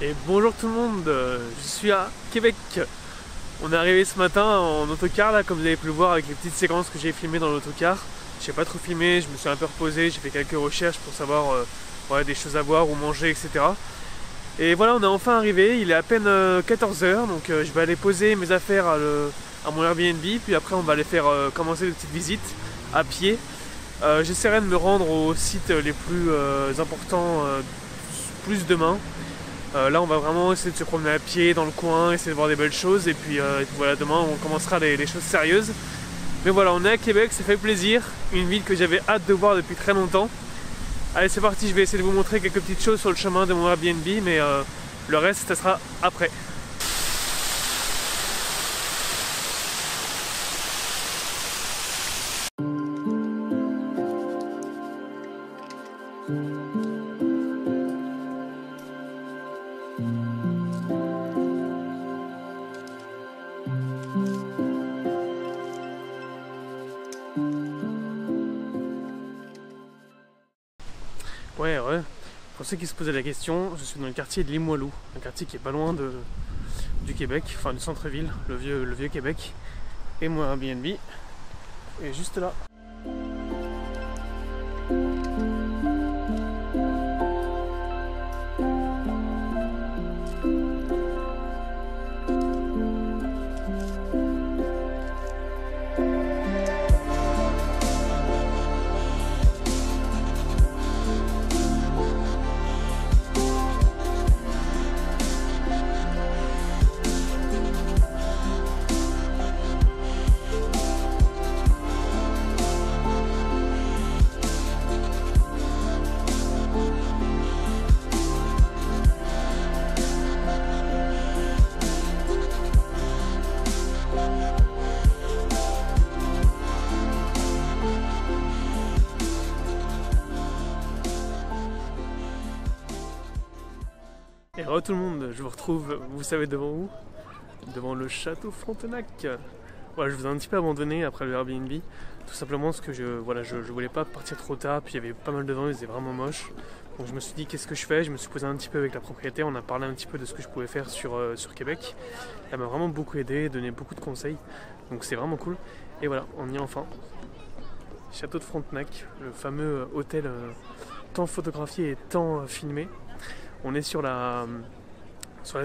Et bonjour tout le monde, je suis à Québec. On est arrivé ce matin en autocar là, comme vous avez pu le voir avec les petites séquences que j'ai filmées dans l'autocar. Je n'ai pas trop filmé, je me suis un peu reposé, j'ai fait quelques recherches pour savoir des choses à voir ou manger, etc. Et voilà, on est enfin arrivé, il est à peine 14h, donc je vais aller poser mes affaires à mon Airbnb, puis après on va aller faire commencer des petites visites à pied. J'essaierai de me rendre aux sites les plus importants plus demain. Là on va vraiment essayer de se promener à pied dans le coin, essayer de voir des belles choses et puis voilà, demain on commencera les choses sérieuses. Mais voilà, on est à Québec, ça fait plaisir, une ville que j'avais hâte de voir depuis très longtemps. Allez, c'est parti, je vais essayer de vous montrer quelques petites choses sur le chemin de mon Airbnb, mais le reste ça sera après. Ouais. Pour ceux qui se posaient la question, je suis dans le quartier de Limoilou, un quartier qui est pas loin du Québec, enfin du centre-ville, le vieux Québec. Et mon Airbnb est juste là. Et re tout le monde, je vous retrouve, vous savez devant où? Devant le château Frontenac. Voilà, je vous ai un petit peu abandonné après le Airbnb, tout simplement parce que je voulais pas partir trop tard, puis il y avait pas mal de vent, il faisait vraiment moche. Donc je me suis dit qu'est-ce que je fais? Je me suis posé un petit peu avec la propriétaire, on a parlé un petit peu de ce que je pouvais faire sur Québec. Elle m'a vraiment beaucoup aidé, donné beaucoup de conseils, donc c'est vraiment cool. Et voilà, on y est enfin. Château de Frontenac, le fameux hôtel tant photographié et tant filmé. On est sur la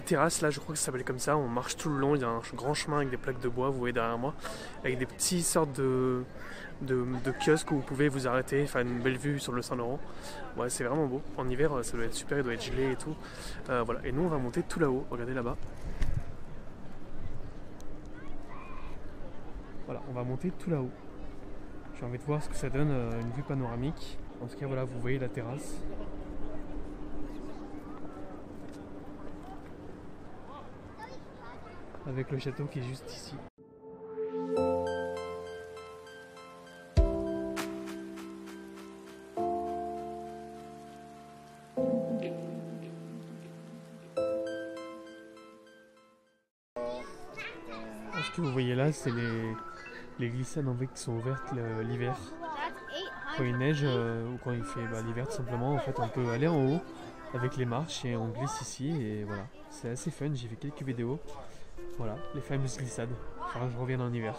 terrasse, là je crois que ça s'appelle comme ça, on marche tout le long, il y a un grand chemin avec des plaques de bois, vous voyez derrière moi, avec des petites sortes de kiosques où vous pouvez vous arrêter, faire une belle vue sur le Saint-Laurent. Ouais, c'est vraiment beau, en hiver ça doit être super, il doit être gelé et tout. Voilà, et nous on va monter tout là-haut, regardez là-bas. Voilà, on va monter tout là-haut. J'ai envie de voir ce que ça donne, une vue panoramique. En tout cas voilà, vous voyez la terrasse. Avec le château qui est juste ici. Ce que vous voyez là, c'est les glissades en fait qui sont ouvertes l'hiver. Quand il neige ou quand il fait l'hiver tout simplement, en fait on peut aller en haut avec les marches et on glisse ici et voilà. C'est assez fun, j'ai fait quelques vidéos. Voilà, les fameuses glissades. Enfin, je reviens en hiver.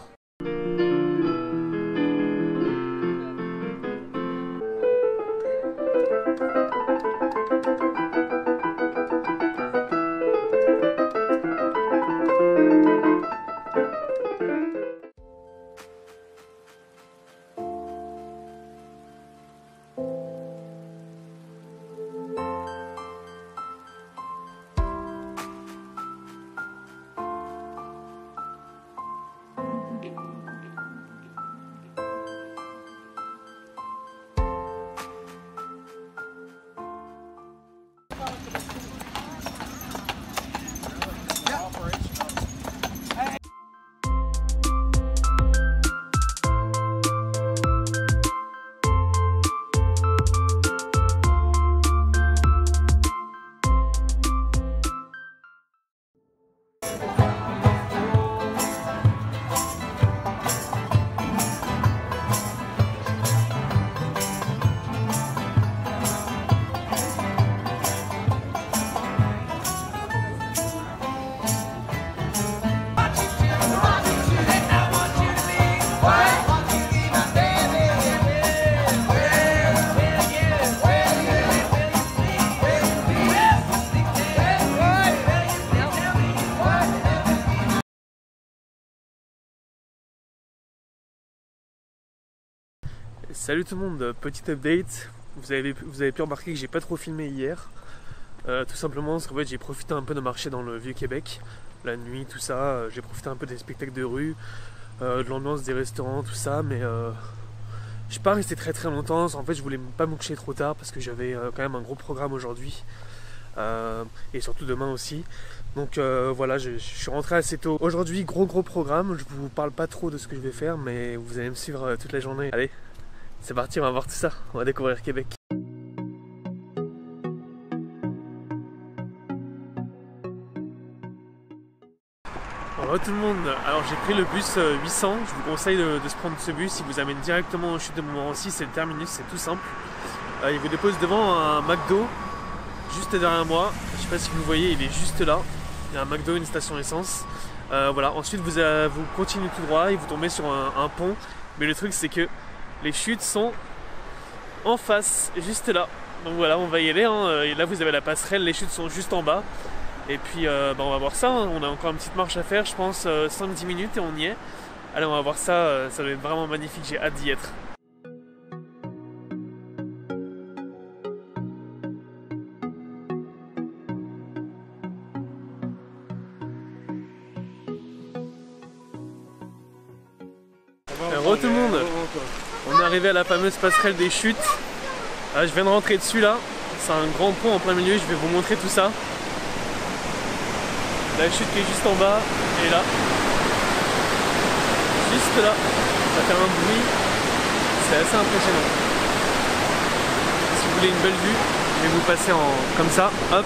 Salut tout le monde, petit update. Vous avez pu remarquer que j'ai pas trop filmé hier. Tout simplement parce qu'en fait j'ai profité un peu de marcher dans le Vieux-Québec. La nuit, tout ça. J'ai profité un peu des spectacles de rue, de l'ambiance des restaurants, tout ça. Mais je suis pas resté très longtemps. En fait je voulais pas me coucher trop tard parce que j'avais quand même un gros programme aujourd'hui. Et surtout demain aussi. Donc voilà, je suis rentré assez tôt. Aujourd'hui, gros programme. Je vous parle pas trop de ce que je vais faire, mais vous allez me suivre toute la journée. Allez, c'est parti, on va voir tout ça. On va découvrir Québec. Bonjour tout le monde. Alors j'ai pris le bus 800. Je vous conseille de se prendre ce bus. Il vous amène directement au chute de Montmorency. C'est le terminus, c'est tout simple. Il vous dépose devant un McDo. Juste derrière moi, je sais pas si vous le voyez, il est juste là. Il y a un McDo, une station essence. Voilà. Ensuite, vous continuez tout droit et vous tombez sur un pont. Mais le truc, c'est que les chutes sont en face, juste là. Donc voilà, on va y aller. Et là, vous avez la passerelle. Les chutes sont juste en bas. Et puis, on va voir ça. On a encore une petite marche à faire, je pense 5-10 minutes et on y est. Allez, on va voir ça. Ça va être vraiment magnifique. J'ai hâte d'y être. Re tout le monde, on est arrivé à la fameuse passerelle des chutes. Je viens de rentrer dessus là, c'est un grand pont en plein milieu, je vais vous montrer tout ça. La chute qui est juste en bas et là, juste là, ça fait un bruit, c'est assez impressionnant. Si vous voulez une belle vue, je vais vous passer comme ça, hop.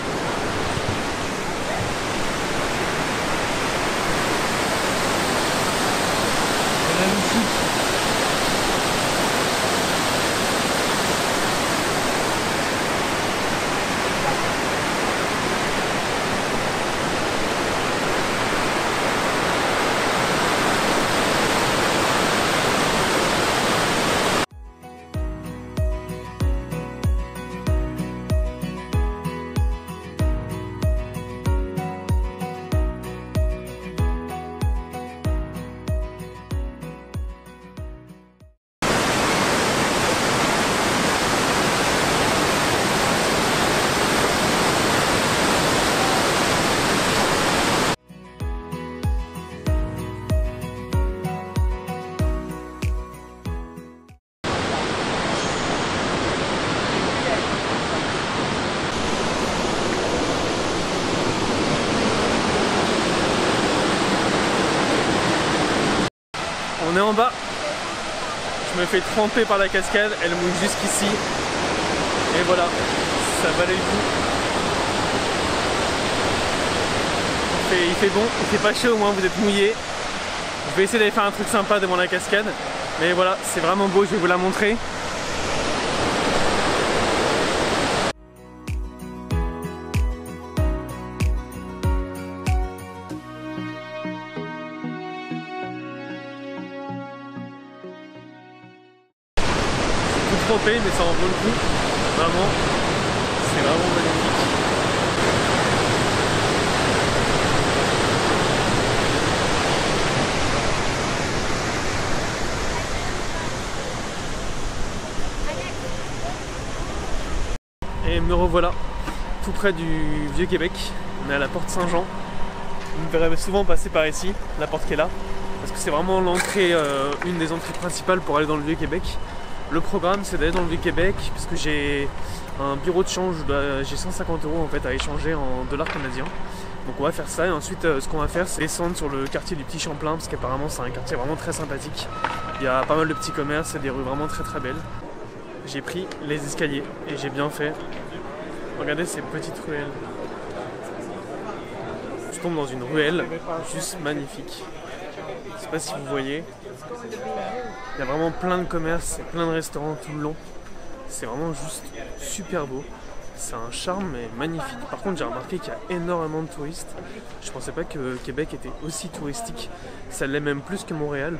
On est en bas, je me fais tremper par la cascade, elle mouille jusqu'ici. Et voilà, ça valait le coup. Il fait bon, il fait pas chaud, au moins vous êtes mouillés. Je vais essayer d'aller faire un truc sympa devant la cascade. Mais voilà, c'est vraiment beau, je vais vous la montrer. Trempé, mais ça en vaut le coup. Vraiment, c'est vraiment magnifique. Et me revoilà, tout près du Vieux-Québec. On est à la porte Saint-Jean. Vous me verrez souvent passer par ici, la porte qui est là, parce que c'est vraiment l'entrée, une des entrées principales pour aller dans le Vieux-Québec. Le programme, c'est d'aller dans le Vieux-Québec puisque j'ai un bureau de change, j'ai 150 € en fait à échanger en dollars canadiens. Donc on va faire ça et ensuite ce qu'on va faire, c'est descendre sur le quartier du Petit Champlain parce qu'apparemment c'est un quartier vraiment très sympathique. Il y a pas mal de petits commerces et des rues vraiment très belles. J'ai pris les escaliers et j'ai bien fait. Regardez ces petites ruelles. Je tombe dans une ruelle juste magnifique. Je sais pas si vous voyez. Il y a vraiment plein de commerces et plein de restaurants tout le long. C'est vraiment juste super beau. C'est un charme mais magnifique. Par contre, j'ai remarqué qu'il y a énormément de touristes. Je pensais pas que Québec était aussi touristique. Ça l'est même plus que Montréal.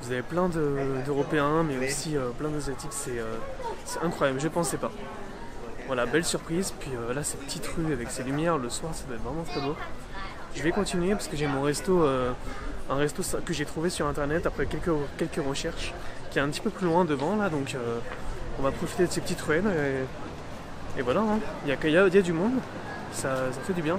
Vous avez plein d'Européens mais aussi plein d'Asiatiques. C'est incroyable, je pensais pas. Voilà, belle surprise. Puis là, ces petites rues avec ces lumières le soir, ça doit être vraiment très beau. Je vais continuer parce que j'ai mon resto, un resto que j'ai trouvé sur internet après quelques recherches. qui est un petit peu plus loin devant là, donc on va profiter de ces petites ruelles et voilà, hein. Il y a du monde, ça fait du bien.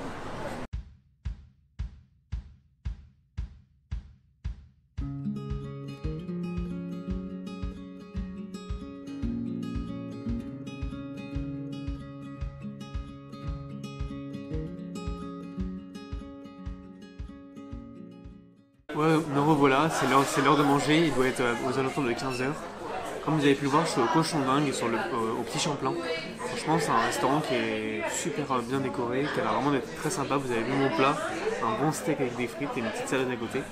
Ouais, me revoilà, c'est l'heure de manger, il doit être aux alentours de 15h. Comme vous avez pu le voir, je suis au Cochon Dingue au Petit Champlain. Franchement, c'est un restaurant qui est super bien décoré, qui a l'air vraiment d'être très sympa. Vous avez vu mon plat, un bon steak avec des frites et une petite salade à côté.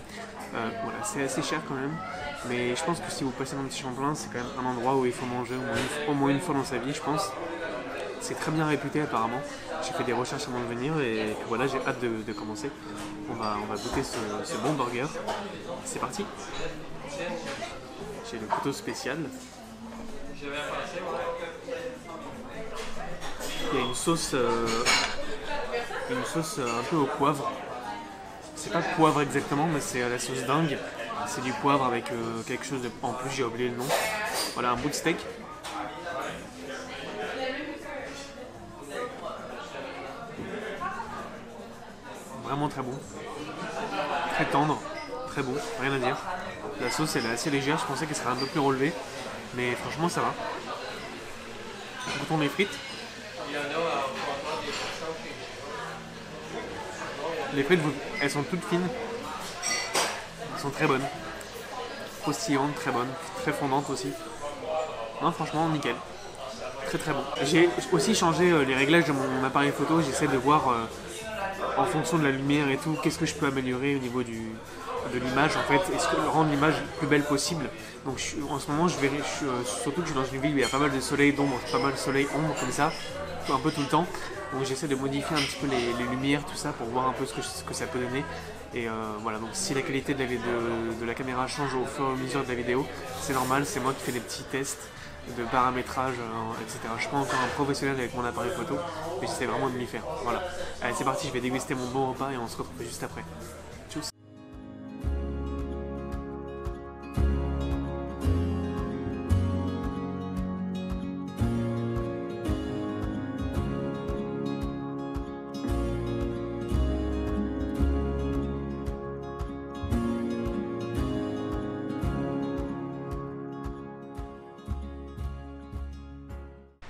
Voilà, c'est assez cher quand même, mais je pense que si vous passez dans le Petit Champlain, c'est quand même un endroit où il faut manger au moins une fois dans sa vie, je pense. C'est très bien réputé apparemment. J'ai fait des recherches avant de venir et voilà, j'ai hâte de commencer. On va goûter ce bon burger. C'est parti. J'ai le couteau spécial. Il y a une sauce un peu au poivre. C'est pas poivre exactement, mais c'est la sauce dingue. C'est du poivre avec quelque chose en plus, j'ai oublié le nom. Voilà, un bout de steak. Vraiment très bon, très tendre, très bon, rien à dire. La sauce elle est assez légère, je pensais qu'elle serait un peu plus relevée, mais franchement ça va. Goûtons les frites. Les frites, elles sont toutes fines, elles sont très bonnes, croustillantes, très bonnes, très fondantes aussi. Non, franchement nickel, très très bon. J'ai aussi changé les réglages de mon appareil photo, j'essaie de voir en fonction de la lumière et tout, qu'est-ce que je peux améliorer au niveau de l'image en fait, est-ce que rendre l'image plus belle possible. Donc en ce moment surtout que je suis dans une ville où il y a pas mal de soleil, d'ombre, pas mal de soleil, ombre comme ça, un peu tout le temps. Donc j'essaie de modifier un petit peu les lumières, tout ça, pour voir un peu ce que ça peut donner. Et voilà, donc si la qualité de la caméra change au fur et à mesure de la vidéo, c'est normal, c'est moi qui fais des petits tests de paramétrage, etc. Je suis pas encore un professionnel avec mon appareil photo, mais j'essaie vraiment de m'y faire. Voilà. Allez, c'est parti, je vais déguster mon bon repas et on se retrouve juste après. Tchuss.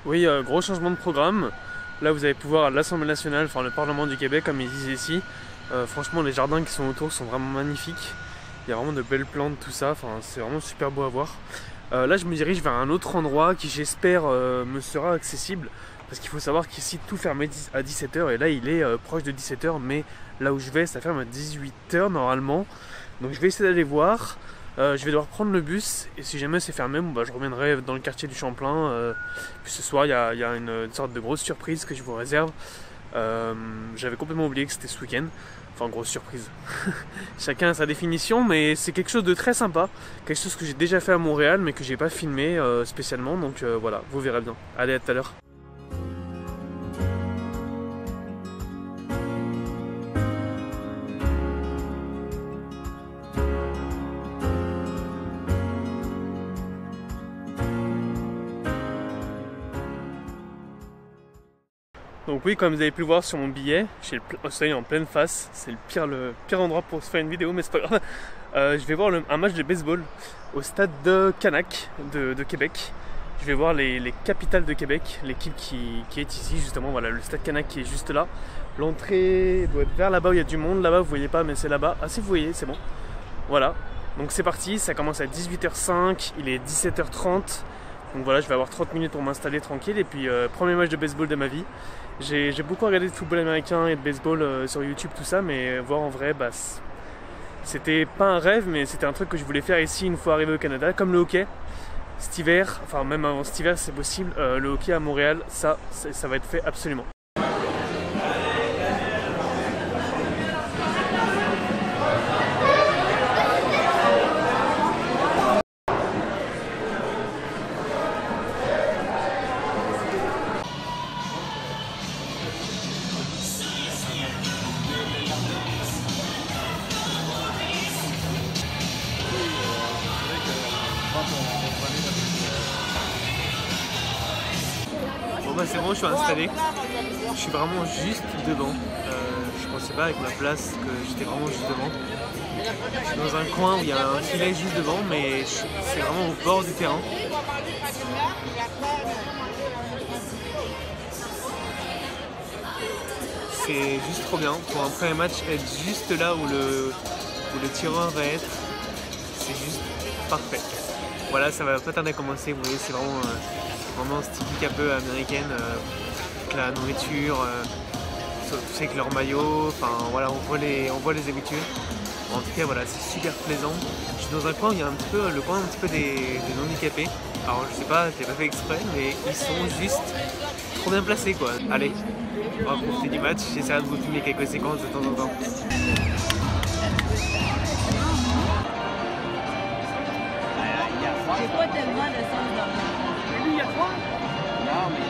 Oui, gros changement de programme. Là vous allez pouvoir à l'Assemblée nationale, enfin le Parlement du Québec comme ils disent ici. Franchement les jardins qui sont autour sont vraiment magnifiques. Il y a vraiment de belles plantes, tout ça, enfin, c'est vraiment super beau à voir. Là je me dirige vers un autre endroit qui j'espère me sera accessible. Parce qu'il faut savoir qu'ici tout ferme à 17h et là il est proche de 17h, mais là où je vais ça ferme à 18h normalement. Donc je vais essayer d'aller voir. Je vais devoir prendre le bus et si jamais c'est fermé, bon, bah, je reviendrai dans le quartier du Champlain. Puis ce soir il y a une sorte de grosse surprise que je vous réserve. J'avais complètement oublié que c'était ce week-end. Enfin grosse surprise. Chacun a sa définition, mais c'est quelque chose de très sympa. Quelque chose que j'ai déjà fait à Montréal mais que j'ai pas filmé spécialement. Donc voilà, vous verrez bien. Allez, à tout à l'heure. Donc oui, comme vous avez pu le voir sur mon billet, j'ai le soleil en pleine face. C'est le pire endroit pour se faire une vidéo, mais c'est pas grave. Je vais voir un match de baseball au stade de Canac de Québec. Je vais voir les Capitals de Québec, l'équipe qui est ici justement. Voilà, le stade Canac qui est juste là. L'entrée doit être vers là-bas où il y a du monde. Là-bas, vous voyez pas, mais c'est là-bas. Ah si, vous voyez, c'est bon. Voilà, donc c'est parti. Ça commence à 18h05, il est 17h30. Donc voilà, je vais avoir 30 minutes pour m'installer tranquille. Et puis, premier match de baseball de ma vie. J'ai beaucoup regardé de football américain et de baseball sur YouTube, tout ça, mais voir en vrai, bah, c'était pas un rêve, mais c'était un truc que je voulais faire ici une fois arrivé au Canada, comme le hockey. Cet hiver, enfin même avant cet hiver c'est possible, le hockey à Montréal, ça va être fait absolument. moi c'est bon, je suis installé. Je suis vraiment juste devant. Je pensais pas avec ma place que j'étais vraiment juste devant. Je suis dans un coin où il y a un filet juste devant, mais c'est vraiment au bord du terrain. C'est juste trop bien. Pour un premier match, être juste là où le tireur va être, c'est juste parfait. Voilà, ça va pas tarder à commencer. Vous voyez, c'est vraiment typique un peu américaine. La nourriture, tu sais, avec leur maillot, enfin voilà, on voit les habitudes. En tout cas, voilà, c'est super plaisant. Je suis dans un coin où il y a un petit peu le coin un petit peu des handicapés. Alors je sais pas, je l'ai pas fait exprès, mais ils sont juste trop bien placés quoi. Allez, on va profiter du match. J'essaierai de vous filmer quelques séquences de temps en temps. J'ai pas tellement de sens dans lui, il y a quoi? Non, mais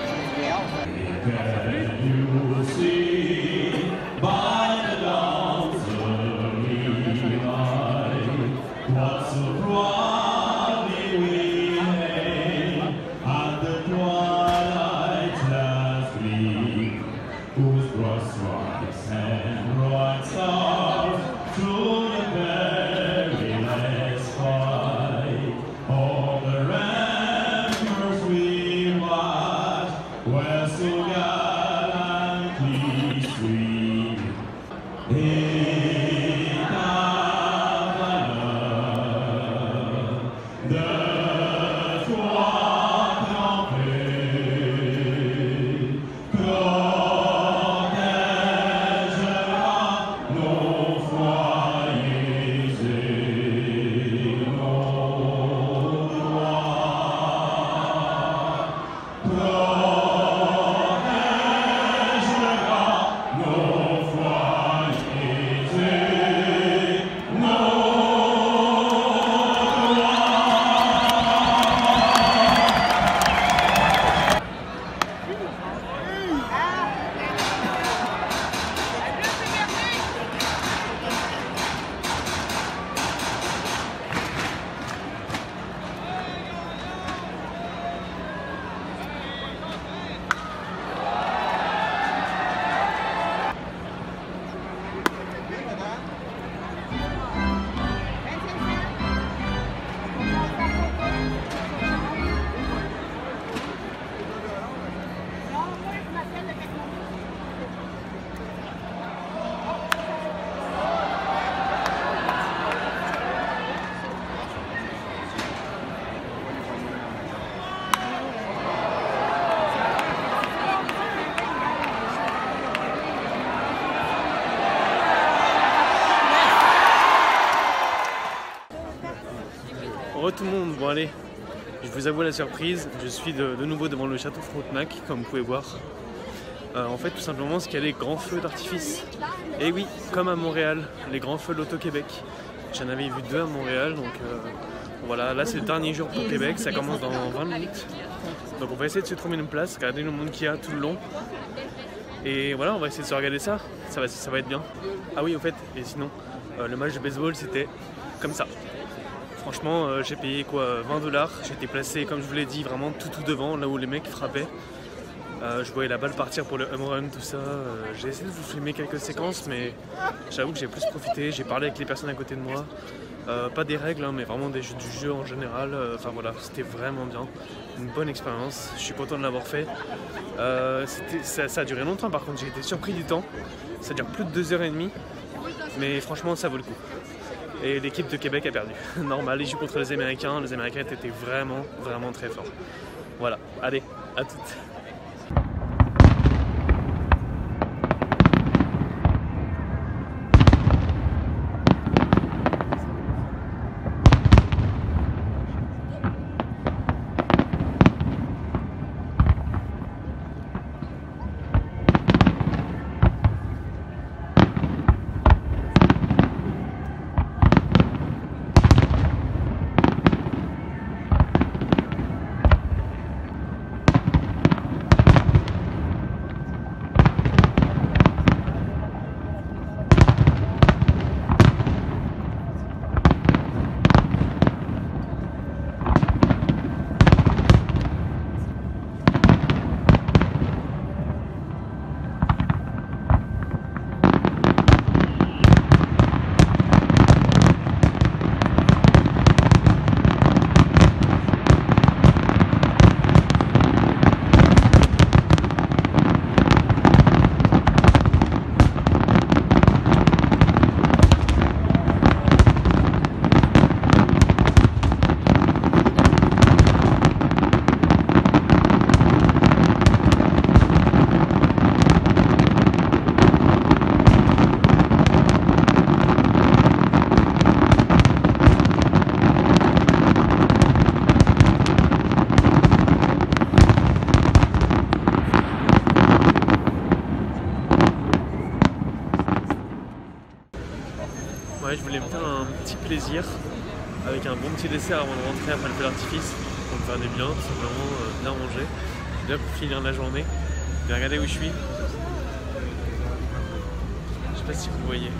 Bonjour tout le monde, bon allez, je vous avoue la surprise, je suis de nouveau devant le château Frontenac, comme vous pouvez voir. En fait, tout simplement, parce qu'il y a les grands feux d'artifice. Et oui, comme à Montréal, les grands feux de l'Auto-Québec. J'en avais vu 2 à Montréal, donc voilà, là c'est le dernier jour pour Québec, ça commence dans 20 minutes. Donc on va essayer de se trouver une place, regarder le monde qu'il y a tout le long. Et voilà, on va essayer de se regarder ça va être bien. Ah oui, au fait, et sinon, le match de baseball c'était comme ça. Franchement, j'ai payé quoi, 20 $. J'étais placé, comme je vous l'ai dit, vraiment tout devant, là où les mecs frappaient. Je voyais la balle partir pour le home run, tout ça. J'ai essayé de vous filmer quelques séquences, mais j'avoue que j'ai plus profité. J'ai parlé avec les personnes à côté de moi. Pas des règles, hein, mais vraiment du jeu en général. Enfin voilà, c'était vraiment bien. Une bonne expérience. Je suis content de l'avoir fait. Ça a duré longtemps, par contre, j'ai été surpris du temps. Ça dure plus de 2h30. Mais franchement, ça vaut le coup. Et l'équipe de Québec a perdu. Normal, ils jouent contre les Américains. Les Américains étaient vraiment très forts. Voilà, allez, à toutes. un petit plaisir avec un bon petit dessert avant de rentrer après le feu d'artifice pour me faire des bien, tout simplement bien manger. Déjà pour finir la journée. Mais regardez où je suis. Je sais pas si vous voyez.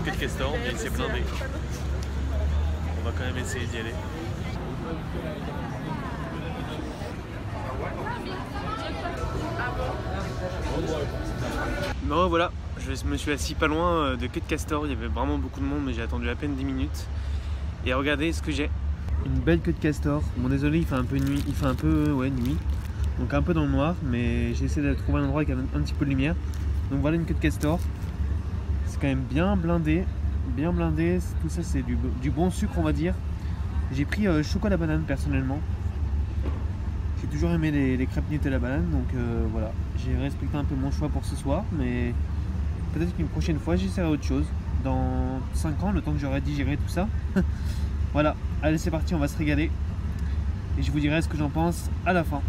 Quel castor, mais il s'est blindé. On va quand même essayer d'y aller. Bon voilà, je me suis assis pas loin de Queue de Castor, il y avait vraiment beaucoup de monde mais j'ai attendu à peine 10 minutes. Et regardez ce que j'ai. Une belle queue de castor. Bon désolé, il fait un peu nuit, nuit. Donc un peu dans le noir, mais j'ai essayé de trouver un endroit avec un petit peu de lumière. Donc voilà une queue de castor. C'est quand même bien blindé. Tout ça c'est du bon sucre on va dire. J'ai pris chocolat banane personnellement. J'ai toujours aimé les crêpes Nutella banane, donc voilà. J'ai respecté un peu mon choix pour ce soir, mais peut-être qu'une prochaine fois j'essaierai autre chose. Dans 5 ans, le temps que j'aurai digéré tout ça. Voilà, allez c'est parti, on va se régaler. Et je vous dirai ce que j'en pense à la fin.